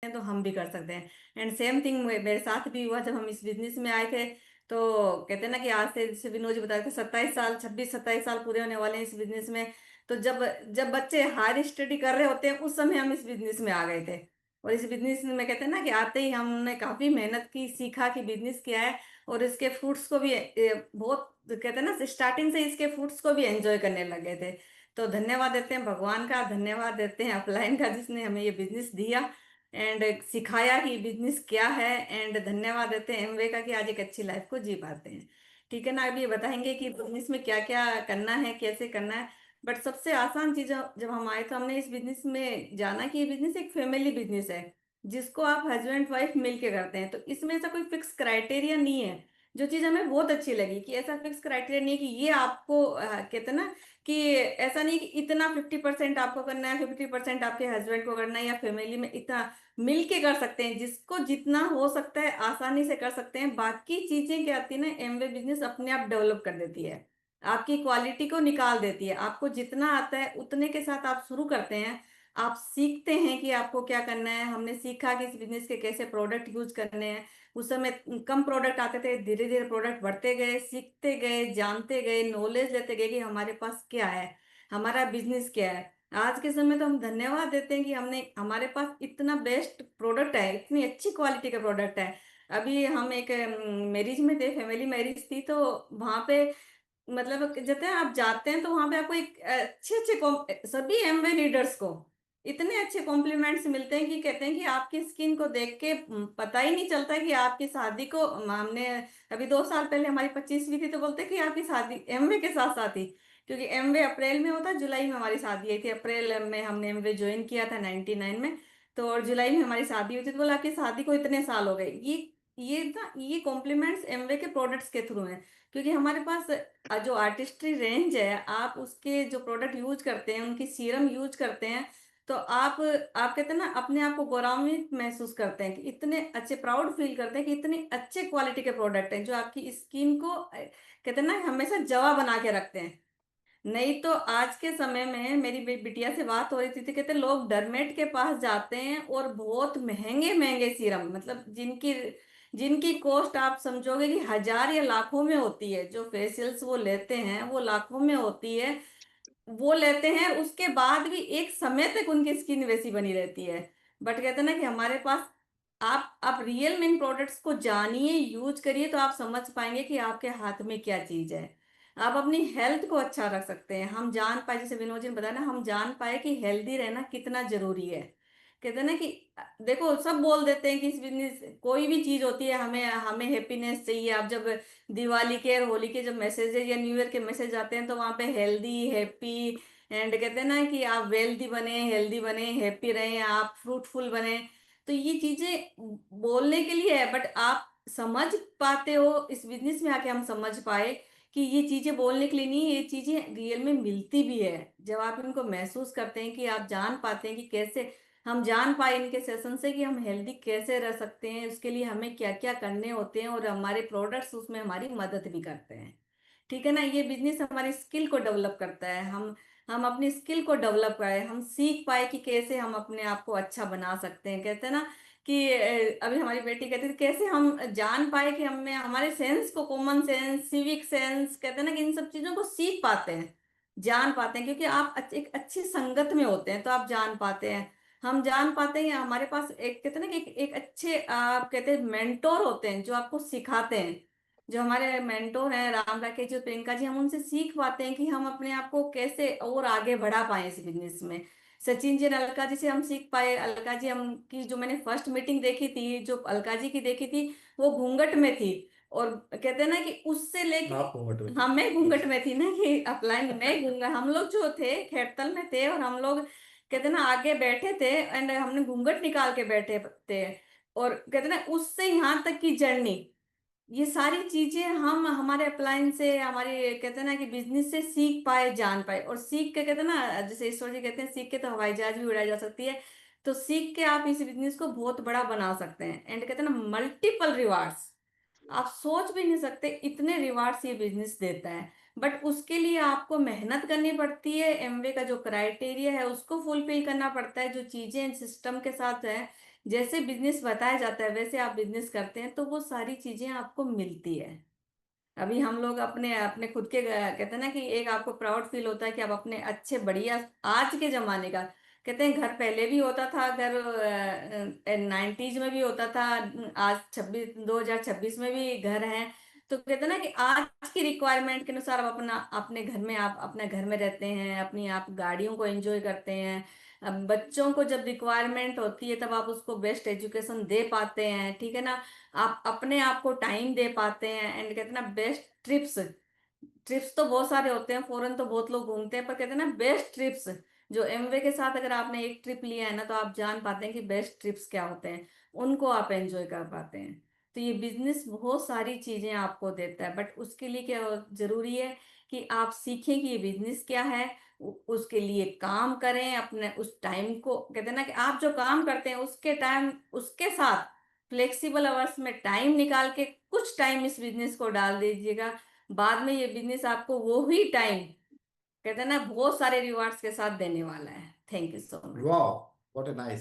तो हम भी कर सकते हैं। एंड सेम थिंग मेरे साथ भी हुआ जब हम इस बिजनेस में आए थे। तो कहते हैं ना कि आज से, जैसे विनोद जी बताए थे, 27 साल, 26 27 साल पूरे होने वाले हैं इस बिजनेस में। तो जब जब बच्चे हायर स्टडी कर रहे होते हैं उस समय हम इस बिजनेस में आ गए थे। और इस बिजनेस में कहते हैं ना कि आते ही हमने काफी मेहनत की, सीखा कि बिजनेस क्या है। और इसके फ्रूट्स को भी बहुत कहते हैं ना, स्टार्टिंग से इसके फ्रूट्स को भी एंजॉय करने लगे थे। तो धन्यवाद देते हैं भगवान का, धन्यवाद देते हैं अपलाइन का जिसने हमें ये बिजनेस दिया एंड सिखाया कि बिजनेस क्या है। एंड धन्यवाद देते हैं एमवे का कि आज एक अच्छी लाइफ को जी पाते हैं। ठीक है ना, अभी ये बताएंगे कि बिजनेस में क्या क्या करना है, कैसे करना है। बट सबसे आसान चीज जब हम आए तो हमने इस बिजनेस में जाना कि ये बिजनेस एक फैमिली बिजनेस है, जिसको आप हस्बैंड वाइफ मिलके करते हैं। तो इसमें ऐसा कोई फिक्स क्राइटेरिया नहीं है। जो चीज हमें बहुत अच्छी लगी कि ऐसा फिक्स क्राइटेरिया नहीं है कि ये आपको कहते हैं ना कि ऐसा नहीं कि इतना 50% आपको करना है, 50% आपके हस्बैंड को करना है, या फैमिली में इतना मिल के कर सकते हैं। जिसको जितना हो सकता है आसानी से कर सकते हैं। बाकी चीजें क्या आती है ना, एमवे बिजनेस अपने आप डेवलप कर देती है, आपकी क्वालिटी को निकाल देती है। आपको जितना आता है उतने के साथ आप शुरू करते हैं। आप सीखते हैं कि आपको क्या करना है। हमने सीखा कि इस बिजनेस के कैसे प्रोडक्ट यूज करने हैं। उस समय कम प्रोडक्ट आते थे, धीरे धीरे प्रोडक्ट बढ़ते गए, सीखते गए, जानते गए, नॉलेज लेते गए कि हमारे पास क्या है, हमारा बिजनेस क्या है। आज के समय तो हम धन्यवाद देते हैं कि हमने, हमारे पास इतना बेस्ट प्रोडक्ट है, इतनी अच्छी क्वालिटी का प्रोडक्ट है। अभी हम एक मैरिज में थे, फैमिली मैरिज थी। तो वहां पे मतलब जब आप जाते हैं तो वहां पे आपको एक अच्छे अच्छे सभी एमवे लीडर्स को इतने अच्छे कॉम्प्लीमेंट्स मिलते हैं कि कहते हैं कि आपकी स्किन को देख के पता ही नहीं चलता है कि आपकी शादी को हमने, अभी 2 साल पहले हमारी 25वीं थी तो बोलते हैं कि आपकी शादी एमवे के साथ साथ ही, क्योंकि एमवे अप्रैल में होता, जुलाई में हमारी शादी आई थी। अप्रैल में हमने एमवे ज्वाइन किया था 99 में। तो और जुलाई में हमारी शादी हुई थी। तो बोला आपकी शादी को इतने साल हो गए। ये ना, ये कॉम्प्लीमेंट्स एमवे के प्रोडक्ट्स के थ्रू हैं। क्योंकि हमारे पास जो आर्टिस्ट्री रेंज है, आप उसके जो प्रोडक्ट यूज करते हैं, उनकी सीरम यूज करते हैं। तो आप कहते हैं ना, अपने आप को गौरवान्वित महसूस करते हैं कि इतने अच्छे, प्राउड फील करते हैं कि इतने अच्छे क्वालिटी के प्रोडक्ट हैं जो आपकी स्किन को कहते हैं ना हमेशा जवा बना के रखते हैं। नहीं तो आज के समय में मेरी बिटिया से बात हो रही थी तो कहते लोग डरमेट के पास जाते हैं और बहुत महंगे महंगे सीरम, मतलब जिनकी जिनकी कॉस्ट आप समझोगे कि हजार या लाखों में होती है। जो फेशियल्स वो लेते हैं वो लाखों में होती है। वो लेते हैं, उसके बाद भी एक समय तक उनकी स्किन वैसी बनी रहती है। बट कहते हैं ना कि हमारे पास, आप रियल में इन प्रोडक्ट्स को जानिए, यूज करिए, तो आप समझ पाएंगे कि आपके हाथ में क्या चीज है। आप अपनी हेल्थ को अच्छा रख सकते हैं। हम जान पाए, जैसे विनोद जी ने बताया ना, हम जान पाए कि हेल्दी रहना कितना जरूरी है। कहते हैं ना कि देखो, सब बोल देते हैं कि इस बिजनेस, कोई भी चीज होती है, हमें हमें हैप्पीनेस चाहिए। आप जब दिवाली के और होली के जब मैसेजेस या न्यू ईयर के मैसेज आते हैं तो वहां पे हेल्दी, हैप्पी, एंड कहते हैं ना कि आप वेल्दी बने, हेल्दी बने, हैप्पी रहें, आप फ्रूटफुल बने। तो ये चीजें बोलने के लिए है, बट आप समझ पाते हो, इस बिजनेस में आके हम समझ पाए कि ये चीजें बोलने के लिए नहीं, ये चीजें रियल में मिलती भी है। जब आप इनको महसूस करते हैं कि आप जान पाते हैं कि कैसे, हम जान पाए इनके सेशन से कि हम हेल्दी कैसे रह सकते हैं, उसके लिए हमें क्या क्या करने होते हैं, और हमारे प्रोडक्ट्स उसमें हमारी मदद भी करते हैं। ठीक है ना, ये बिजनेस हमारी स्किल को डेवलप करता है। हम अपनी स्किल को डेवलप करें, हम सीख पाए कि कैसे हम अपने आप को अच्छा बना सकते हैं। कहते हैं ना कि अभी हमारी बेटी कहती थी कैसे हम जान पाए कि हमें, हमारे सेंस को, कॉमन सेंस, सिविक सेंस, कहते हैं ना कि इन सब चीजों को सीख पाते हैं, जान पाते हैं। क्योंकि आप एक अच्छी संगत में होते हैं तो आप जान पाते हैं। हम जान पाते हैं, हमारे पास एक कहते हैं ना कि एक अच्छे, आप कहते हैं मेंटोर होते हैं जो आपको सिखाते हैं। जो हमारे मेंटोर हैं राम राकेश जी और प्रियंका जी, हम उनसे सीख पाते हैं कि हम अपने आप को कैसे और आगे बढ़ा पाए इस बिजनेस में। सचिन जी और अलका जी से हम सीख पाए। अलका जी, हम की जो मैंने फर्स्ट मीटिंग देखी थी, जो अलका जी की देखी थी, वो घूंघट में थी। और कहते हैं ना कि उससे लेके, आप घूंघट में हाँ थी। मैं घूंघट में थी ना, कि अपलाइन में घूंघट, हम लोग जो थे खेड़तल में थे, और हम लोग कहते हैं ना आगे बैठे थे, एंड हमने घूंघट निकाल के बैठे थे। और कहते हैं ना उससे यहाँ तक की जर्नी, ये सारी चीजें हम हमारे अप्लायंस से, हमारे कहते हैं ना कि बिजनेस से सीख पाए, जान पाए। और सीख के कहते हैं ना, जैसे ईश्वर जी कहते हैं, सीख के तो हवाई जहाज भी उड़ाई जा सकती है। तो सीख के आप इस बिजनेस को बहुत बड़ा बना सकते हैं। एंड कहते हैं ना मल्टीपल रिवार्ड्स, आप सोच भी नहीं सकते इतने रिवार्ड्स ये बिजनेस देता है। बट उसके लिए आपको मेहनत करनी पड़ती है। एमवे का जो क्राइटेरिया है उसको फुलफिल करना पड़ता है, जो चीजें सिस्टम के साथ है जैसे बिजनेस बताया जाता है वैसे आप बिजनेस करते हैं तो वो सारी चीजें आपको मिलती है। अभी हम लोग अपने अपने खुद के कहते हैं ना कि एक आपको प्राउड फील होता है कि आप अपने अच्छे बढ़िया आज के जमाने का, कहते हैं घर पहले भी होता था, घर 90s में भी होता था, आज 2026 में भी घर हैं। तो कहते हैं ना कि आज की रिक्वायरमेंट के अनुसार आप अपना अपने घर में आप अपने घर में रहते हैं, अपनी आप गाड़ियों को एंजॉय करते हैं। अब बच्चों को जब रिक्वायरमेंट होती है तब आप उसको बेस्ट एजुकेशन दे पाते हैं, ठीक है ना। आप अपने आप को टाइम दे पाते हैं, एंड कहते हैं ना बेस्ट ट्रिप्स, ट्रिप्स तो बहुत सारे होते हैं, फॉरेन तो बहुत लोग घूमते हैं, पर कहते हैं ना बेस्ट ट्रिप्स, जो एमवे के साथ अगर आपने एक ट्रिप लिया है ना तो आप जान पाते हैं कि बेस्ट ट्रिप्स क्या होते हैं, उनको आप एंजॉय कर पाते हैं। तो ये बिजनेस बहुत सारी चीजें आपको देता है, बट उसके लिए क्या जरूरी है कि आप सीखें कि ये बिजनेस क्या है, उसके लिए काम करें, अपने उस टाइम को, कहते हैं ना कि आप जो काम करते हैं उसके टाइम उसके साथ फ्लेक्सिबल आवर्स में टाइम निकाल के कुछ टाइम इस बिजनेस को डाल दीजिएगा। बाद में ये बिजनेस आपको वो ही टाइम, कहते हैं ना बहुत सारे रिवार्ड्स के साथ देने वाला है। Thank you so much. वाह, व्हाट ए नाइस